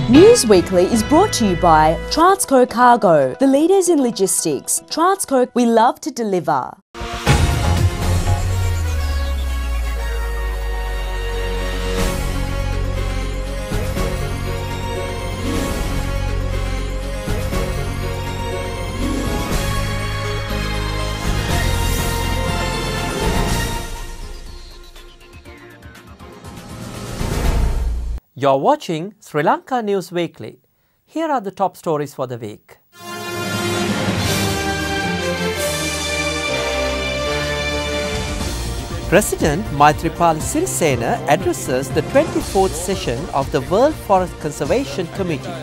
News Weekly is brought to you by Transco Cargo, the leaders in logistics. Transco, we love to deliver. You're watching Sri Lanka News Weekly. Here are the top stories for the week. President Maithripala Sirisena addresses the 24th session of the World Forest Conservation Committee,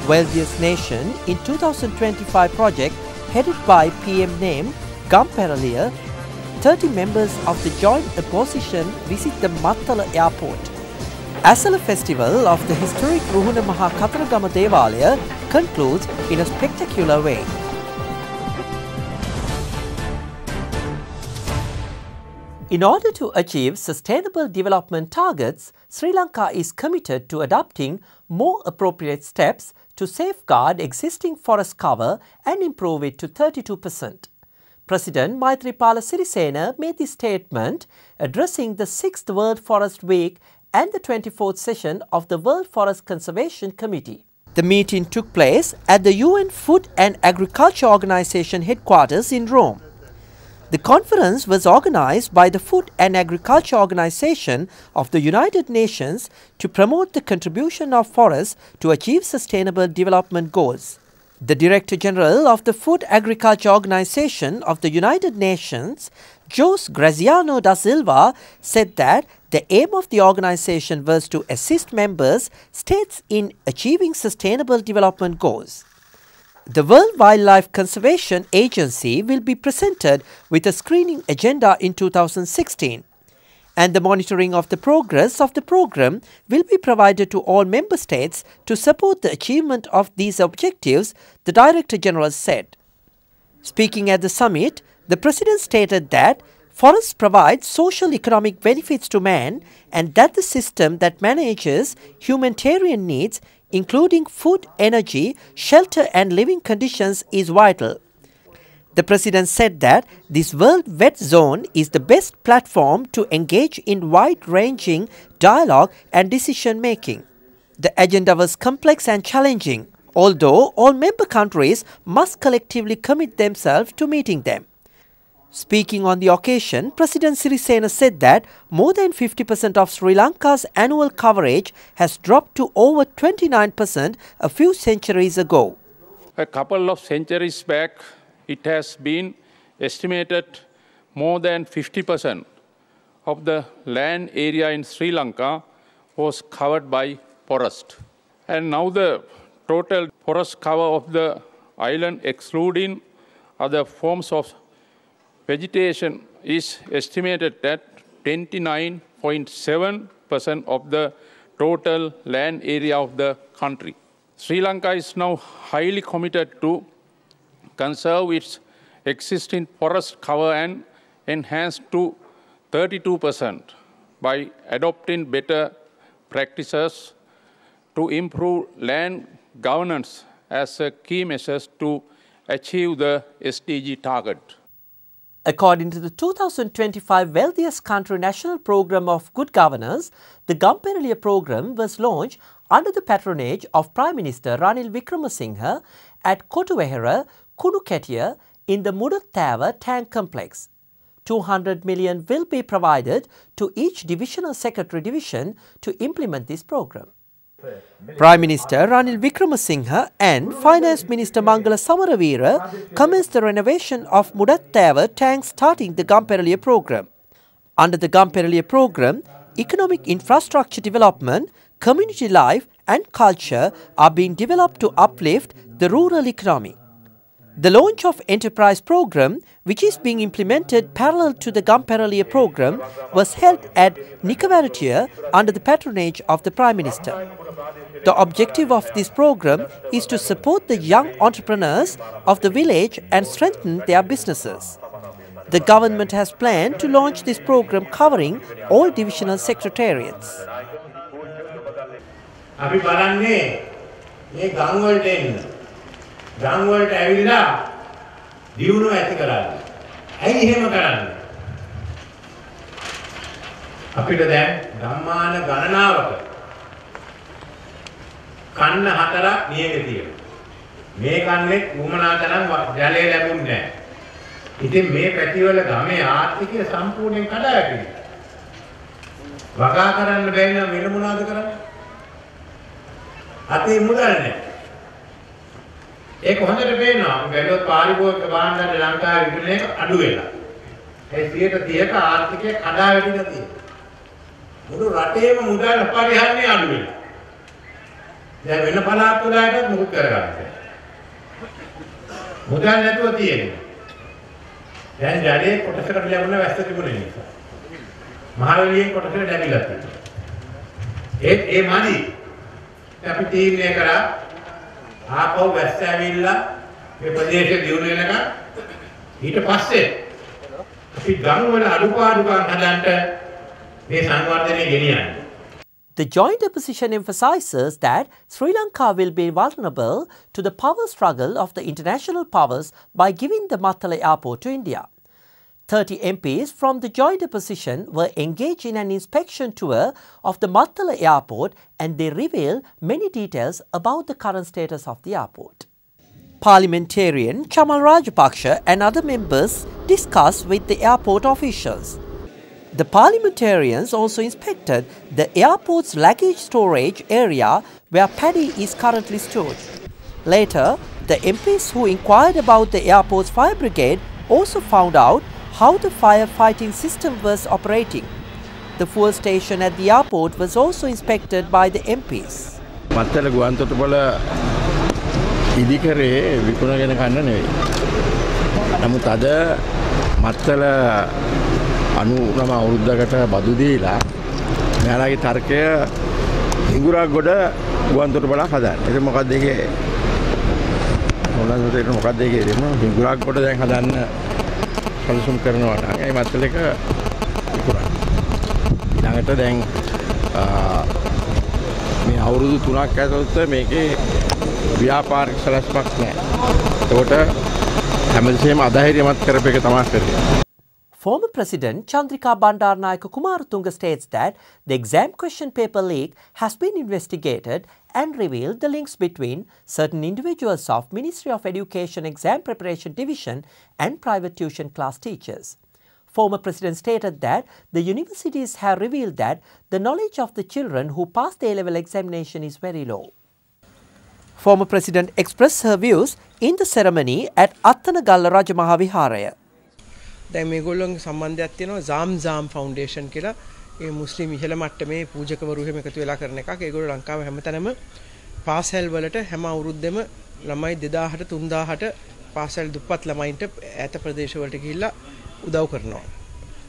Wealthiest Nation in 2025 project headed by PM name Gamperaliya. 30 members of the joint opposition visit the Mattala airport. Asala Festival of the historic Ruhuna Maha Kataragama Devalaya concludes in a spectacular way. In order to achieve sustainable development targets, Sri Lanka is committed to adopting more appropriate steps to safeguard existing forest cover and improve it to 32%. President Maithripala Sirisena made this statement addressing the 6th World Forest Week and the 24th session of the World Forest Conservation Committee. The meeting took place at the UN Food and Agriculture Organization headquarters in Rome. The conference was organized by the Food and Agriculture Organization of the United Nations to promote the contribution of forests to achieve sustainable development goals. The Director General of the Food Agriculture Organization of the United Nations, Jose Graziano da Silva, said that the aim of the organization was to assist member states in achieving sustainable development goals. The World Wildlife Conservation Agency will be presented with a screening agenda in 2016, and the monitoring of the progress of the program will be provided to all member states to support the achievement of these objectives, the Director General said. Speaking at the summit, the President stated that forests provide social economic benefits to man and that the system that manages humanitarian needs, including food, energy, shelter and living conditions, is vital. The President said that this World Wet Zone is the best platform to engage in wide-ranging dialogue and decision-making. The agenda was complex and challenging, although all member countries must collectively commit themselves to meeting them. Speaking on the occasion, President Sirisena said that more than 50% of Sri Lanka's annual coverage has dropped to over 29% a few centuries ago. A couple of centuries back, it has been estimated more than 50% of the land area in Sri Lanka was covered by forest. And now the total forest cover of the island, excluding other forms of vegetation, is estimated at 29.7% of the total land area of the country. Sri Lanka is now highly committed to conserve its existing forest cover and enhance to 32% by adopting better practices to improve land governance as a key measure to achieve the SDG target. According to the 2025 Wealthiest Country National Programme of Good Governance, the Gamperaliya program was launched under the patronage of Prime Minister Ranil Wickremesinghe at Kotuwehera, Kunuketiya in the Mudattawa Tank Complex. 200 million will be provided to each Divisional Secretary Division to implement this program. Prime Minister Ranil Wickremesinghe and Finance Minister Mangala Samaravira commenced the renovation of Mudattawa tanks starting the Gamperaliya program. Under the Gamperaliya program, economic infrastructure development, community life and culture are being developed to uplift the rural economy. The launch of Enterprise program, which is being implemented parallel to the Gamperaliya program, was held at Nikavaratiya under the patronage of the Prime Minister. The objective of this program is to support the young entrepreneurs of the village and strengthen their businesses. The government has planned to launch this program covering all divisional secretariats. අපි බලන්නේ මේ ගම් වලට එන්න. ගම් වලට ඇවිල්ලා දියුණුව ඇති කරගන්න. ඇයි එහෙම කරන්නේ? අපිට දැන් ධම්මාන ගණනාවක කන්න 4ක් නියමේ තියෙනවා. මේ කන්නේ උමනා තරම් ජලය ලැබුණේ නැහැ. ඉතින් මේ පැතිවල ගමේ ආර්ථිකය සම්පූර්ණයෙන් කඩා වැටෙනවා. වගා කරන්න බැරි නම් වෙන මොනවද කරන්නේ? අතේ මුදල් නැහැ. ඒක හොඳට පේනවා. බැලුවොත් පාරිභෝගික භාණ්ඩවල ලංකාවේ විකුණන එක අඩු වෙලා. ඒ 30% ආර්ථිකය කඩා වැටිලා තියෙනවා. මුළු රටේම මුදල් පරිහරණය අඩු වෙලා. දැන් වෙන පළාත් වලටත් මුකුත් කරගන්න. මුදල් නැතුව තියෙනවා. දැන් ජලයේ කොටසකට ලැබුණ වැස්ස තිබුණේ නිසා. මහවැලියෙන් කොටසකට ලැබිලා තියෙනවා. ඒ මදි. අපි තීරණය කරා ආපහු වැස්ස ඇවිල්ලා මේ ප්‍රදේශයේ දියුණු වෙනකන් ඊට පස්සේ අපි ගම් වල අඩුපාඩුකම් හදන්න මේ සංවර්ධනය ගෙනියන්නේ. The joint opposition emphasizes that Sri Lanka will be vulnerable to the power struggle of the international powers by giving the Mattala airport to India. 30 MPs from the joint opposition were engaged in an inspection tour of the Mattala airport, and they revealed many details about the current status of the airport. Parliamentarian Chamal Rajapaksa and other members discussed with the airport officials. The parliamentarians also inspected the airport's luggage storage area where paddy is currently stored. Later, the MPs who inquired about the airport's fire brigade also found out how the firefighting system was operating. The fuel station at the airport was also inspected by the MPs. Mattala ගුවන් තොටුපළ ඉදිකරේ විකුණගෙන කන්න නෙවෙයි. නමුත් අද මත්තල 99 අවුරුද්දකට බදු දීලා මෙයාලගේ තර්කය හිඟුරක් ගොඩ ගුවන් තොටුපළක් හදන්න. ඒක මොකක්ද ඒකේ? මොනවද මොකක්ද ඒකේ? හිඟුරක් ගොඩ දැන් හදන්න සැලසුම් කරනවා නම් ඒ මත්තල එක විකුණන්න. ඊළඟට දැන් මේ අවුරුදු 3ක් ඇතුළත මේකේ ව්‍යාපාරික සැලැස්මක් නැහැ. ඒකට හැමදේම අධෛර්යමත් කරපු එක තමයි කරන්නේ. Former President Chandrika Bandaranaike Kumaratunga states that the exam question paper leak has been investigated and revealed the links between certain individuals of Ministry of Education Exam Preparation Division and private tuition class teachers. Former President stated that the universities have revealed that the knowledge of the children who pass the A-level examination is very low. Former President expressed her views in the ceremony at Attanagalla Rajamaha Viharaya. දැන් මේගොල්ලන්ගේ සම්බන්ධයක් තියෙනවා jam foundation කියලා. ඒ මුස්ලිම් ඉහළ මට්ටමේ පූජකවරු එහෙම එකතු වෙලා කරන එකක්. ඒගොල්ලෝ ලංකාවේ හැමතැනම පාසල් වලට හැම අවුරුද්දෙම ළමයි 2000ට 3000ට පාසල් දුප්පත් ළමයින්ට ඈත ප්‍රදේශ වලට ගිහිල්ලා උදව් කරනවා.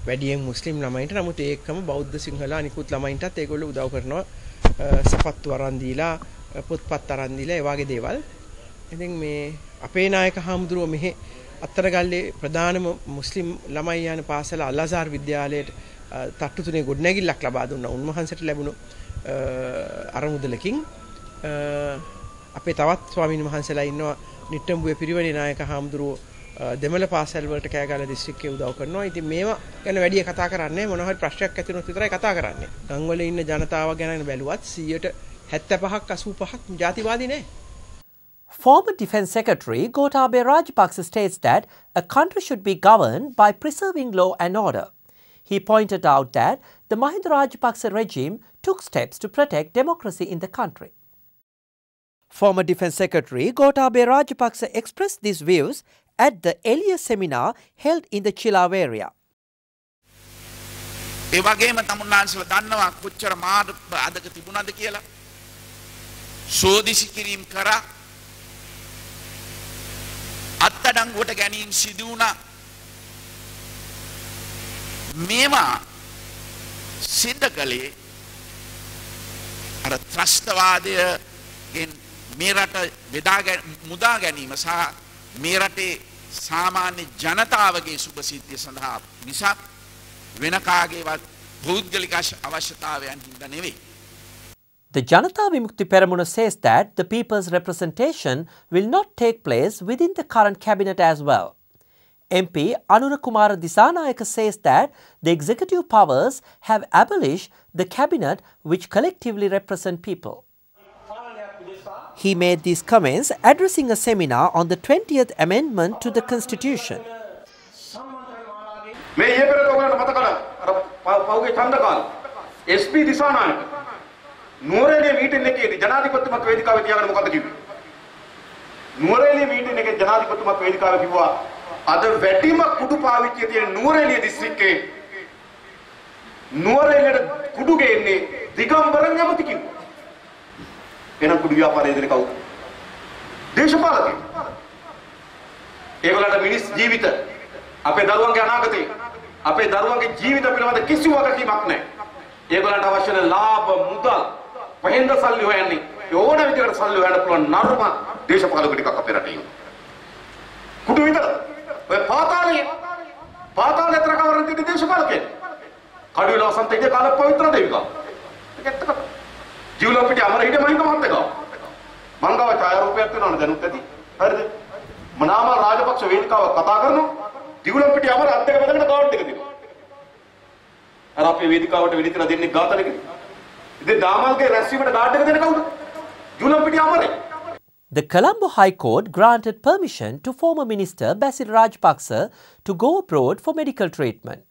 වැඩියෙන් මුස්ලිම් ළමයින්ට. නමුත් ඒකම බෞද්ධ සිංහල අනිකුත් ළමයින්ටත් ඒගොල්ලෝ උදව් කරනවා. සපත්තු අරන් දීලා පොත්පත් අරන් දීලා ඒ වගේ දේවල්. ඉතින් මේ අපේ නායක හාමුදුරුවෝ මෙහි අත්තරගල්ලේ ප්‍රධානම මුස්ලිම් ළමයි යන පාසල අල්-අසහර් විද්‍යාලයට තට්ටු තුනේ ගොඩනැගිල්ලක් ලබා දුන්නා. උන්වහන්සේට ලැබුණු අරමුදලකින් අපේ තවත් ස්වාමීන් වහන්සේලා ඉන්නවා නිට්ටඹුවේ පිරිවෙනේ නායක හාමුදුරුවෝ දෙමළ පාසල් වලට කෑගල්ල දිස්ත්‍රික්කයේ උදව් කරනවා. ඉතින් මේවා ගැන වැඩි කතා කරන්නේ මොනවා හරි ප්‍රශ්නයක් ඇති වුණොත් විතරයි කතා කරන්නේ. ගම්වල ඉන්න ජනතාව ගැන බැලුවත් 75%ක් 85%ක් ජාතිවාදී නෑ. Former Defence Secretary Gotabaya Rajapaksa states that a country should be governed by preserving law and order. He pointed out that the Mahinda Rajapaksa regime took steps to protect democracy in the country. Former Defence Secretary Gotabaya Rajapaksa expressed these views at the earlier seminar held in the Chilaw area. ඒ වගේම තමුන්නාන්සලා දන්නවා කොච්චර මාද අදක තිබුණාද කියලා. සෝදිසි කිරීම කරා අත්අඩංගුවට ගැනීම සිදු වුණා. මේවා සිද්ධ කළේ අර ත්‍රස්තවාදයෙන් මේ රට මුදා ගැනීම සහ මේ රටේ සාමාන්‍ය ජනතාවගේ සුභසිද්ධිය සඳහා මිසක් වෙන කාගේවත් පෞද්ගලික අවශ්‍යතාවයන් හින්දා නෙවෙයි. The Janata Vimukti Peramuna says that the people's representation will not take place within the current cabinet as well. MP Anurakumara Disanayaka says that the executive powers have abolished the cabinet which collectively represent people. He made these comments addressing a seminar on the 20th Amendment to the Constitution. Nuwara Eliya meeting එකේදී ජනාධිපතිතුමත් වේදිකාවේ තියාගෙන මොකද්ද කිව්වේ? Nuwara Eliya meeting එකේ ජනාධිපතිතුමත් වේදිකාවේ කිව්වා අද වැඩිම කුඩු පාවිච්චිය තියෙන නුවරඑළිය දිස්ත්‍රික්කේ නුවරඑළියට කුඩු ගේන්නේ දිගම්බරන් යමති කිව්වා. එහෙනම් කුඩු ව්‍යාපාරයේ දෙන කවුද? දේශපාලකයෝ. ඒගොල්ලන්ට මිනිස් ජීවිත අපේ දරුවන්ගේ අනාගතේ අපේ දරුවන්ගේ ජීවිත පිළිබඳ කිසිම වගකීමක් නැහැ. ඒගොල්ලන්ට අවශ්‍ය වෙන ලාභ මුදල් කොහෙන්ද සල්ලි හොයන්නේ? ඕන විදිහකට සල්ලි හොයන්න පුළුවන් නරුම දේශපාලක ටිකක් අපේ රටේ ඉන්නවා. කුඩු විතර. ඔය පාතාලේ අතර කවරන් තියෙන දේශපාලකයෝ. කඩුවිල වසන්තයේ කාල පවිත්‍ර දෙවිකා. ඒකත් කතා. ජීවලෝ පිටි අමර හිටිය මහින්ද මහත්තයා. මං ගාව ඡායාරූපයක් තියෙනවනේ දැනුත් ඇති. හරිද? මනාම රාජපක්ෂ වේදිකාව කතා කරනවා. ජීවලෝ පිටි අමර අත් දෙක බෙදගෙන ගාඩ් එක දෙනවා. අර අපේ වේදිකාවට වෙඩි තියලා දෙන්නේ ගාතනෙක. ඉතින් දාමල්ගේ රැස්වීමට ගාඩ් එක දෙන කවුද? ජීවලෝ පිටි Amare. The Colombo High Court granted permission to former Minister Basil Rajapaksa to go abroad for medical treatment.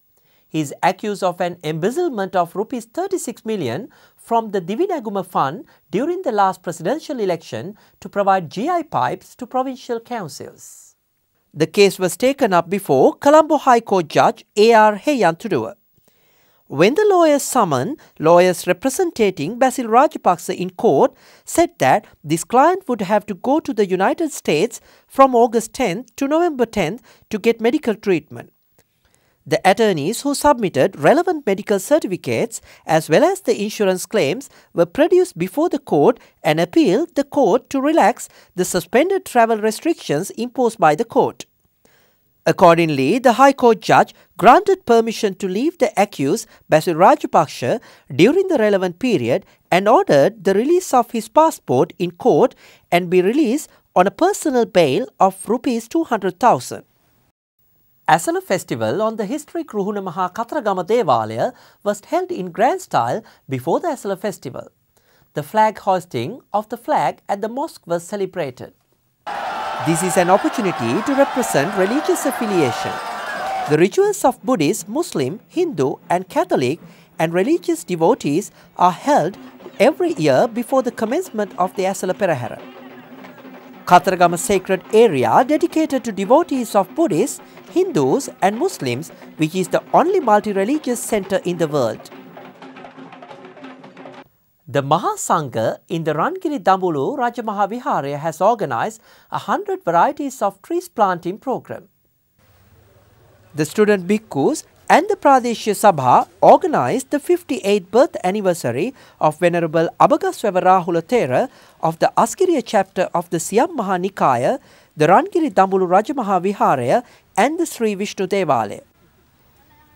He is accused of an embezzlement of Rs 36 million from the Divinaguma Fund during the last presidential election to provide GI pipes to provincial councils. The case was taken up before Colombo High Court Judge A.R. Heyantuduwa. When the lawyers summoned, lawyers representing Basil Rajapaksa in court said that this client would have to go to the United States from August 10th to November 10th to get medical treatment. The attorneys who submitted relevant medical certificates as well as the insurance claims were produced before the court and appealed the court to relax the suspended travel restrictions imposed by the court. Accordingly, the High Court judge granted permission to leave the accused Basil Rajapaksa during the relevant period and ordered the release of his passport in court and be released on a personal bail of Rs 200,000. Asala Festival on the historic Ruhuna Maha Kataragama Devalaya was held in grand style before the Asala Festival. The flag hoisting of the flag at the mosque was celebrated. This is an opportunity to represent religious affiliation. The rituals of Buddhist, Muslim, Hindu and Catholic and religious devotees are held every year before the commencement of the Asala Perahara. Kataragama sacred area dedicated to devotees of Buddhists, Hindus and Muslims, which is the only multi-religious center in the world. The Mahasangha in the Rangiri Dambulu Rajamaha Viharaya has organized 100 varieties of trees planting program. The student bhikkhus and the Pradeshya Sabha organized the 58th birth anniversary of Venerable Abhagasweva Rahula Thera of the Askiriya chapter of the Siam Maha Nikaya, the Rangiri Dambulu Rajamaha Viharaya and the Sri Vishnu Devalaya.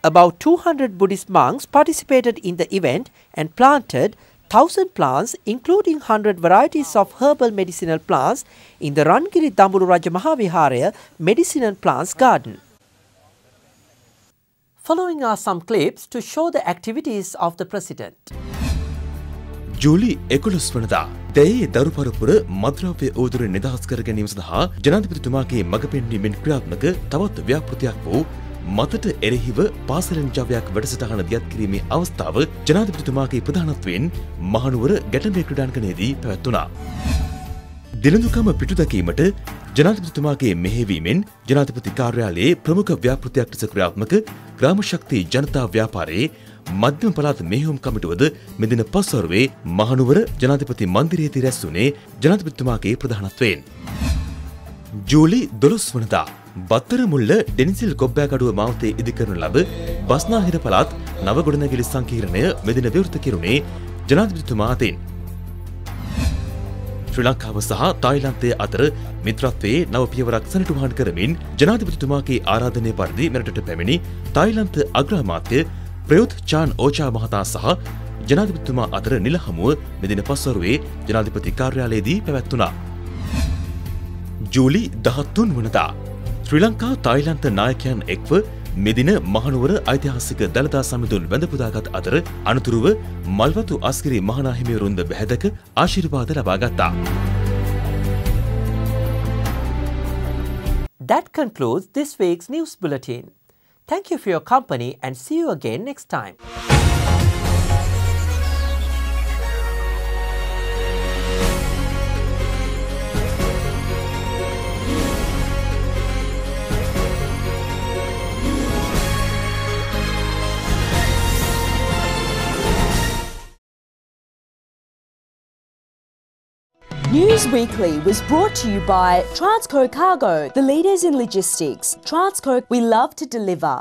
About 200 Buddhist monks participated in the event and planted 1,000 plants, including 100 varieties of herbal medicinal plants in the Rangiri Dambulu Rajamaha Viharaya Medicinal Plants Garden. Following are some clips to show the activities of the President. ජූලි 11 වනදා දැයේ දරුපරපුර මද්‍රව්‍ය උදුර නිදහස් කර ගැනීම සඳහා ජනාධිපතිතුමාගේ මඟ පෙන්වීමෙන් ක්‍රියාත්මක තවත් ව්‍යාපෘතියක් වූ මතට එරෙහිව පාසලෙන් ජවයක් වැඩසටහන දියත් කිරීමේ අවස්ථාව ජනාධිපතිතුමාගේ ප්‍රධානත්වයෙන් මහනුවර ගැටඹේ ක්‍රීඩාංගණයේදී පැවැත්වුණා. දිනදුකම පිටුදැකීමට ජනාධිපතිතුමාගේ මෙහෙයවීමෙන් ජනාධිපති කාර්යාලයේ ප්‍රමුඛ ව්‍යාපෘතියක් ලෙස ක්‍රියාත්මක ග්‍රාම ශක්ති ජනතා ව්‍යාපාරයේ මධ්‍යම පළාත් මෙහෙයුම් කමිටුවද මෙදින පස්වරුවේ මහනුවර ජනාධිපති මන්දිරයේදී රැස් වුණේ ජනාධිපතිතුමාගේ ප්‍රධානත්වයෙන්. ජූලි 12 වනදා බත්තරමුල්ල ඩෙනිසිල් කොබ්බෑකඩුව මාවතේ ඉදිකරන ලබ බස්නාහිර පළාත් නව ගොඩනැගිලි සංකීර්ණය මෙදින විවෘත කෙරුණේ ජනාධිපතිතුමා අතින්. ශ්‍රී ලංකාව සහ තායිලන්තය අතර මිත්‍රත්වයේ නව පියවරක් සනිටුහන් කරමින් ජනාධිපතිතුමාගේ ආරාධනය පරිදි මෙරටට පැමිණි තායිලන්ත අග්‍රාමාත්‍ය ප්‍රයුත් චාන් ඕචා මහතා සහ ජනාධිපතිතුමා අතර නිල හමුව මෙදින පස්වරුවේ ජනාධිපති කාර්යාලයේදී පැවැත්වුණා. ජූලි 13 වනදා ශ්‍රී ලංකා තායිලන්ත නායකයන් එක්ව මෙදින මහනුවර ඓතිහාසික දළදා සමිඳුන් වැඳ පුදාගත් අතර අනතුරුව මල්වතු අස්ගිරි මහනා හිමිවරුන්ද බැහැදක ආශිර්වාද ලබා ගත්තා. That concludes this week's news bulletin. Thank you for your company and see you again next time. News Weekly was brought to you by Transco Cargo, the leaders in logistics. Transco, we love to deliver.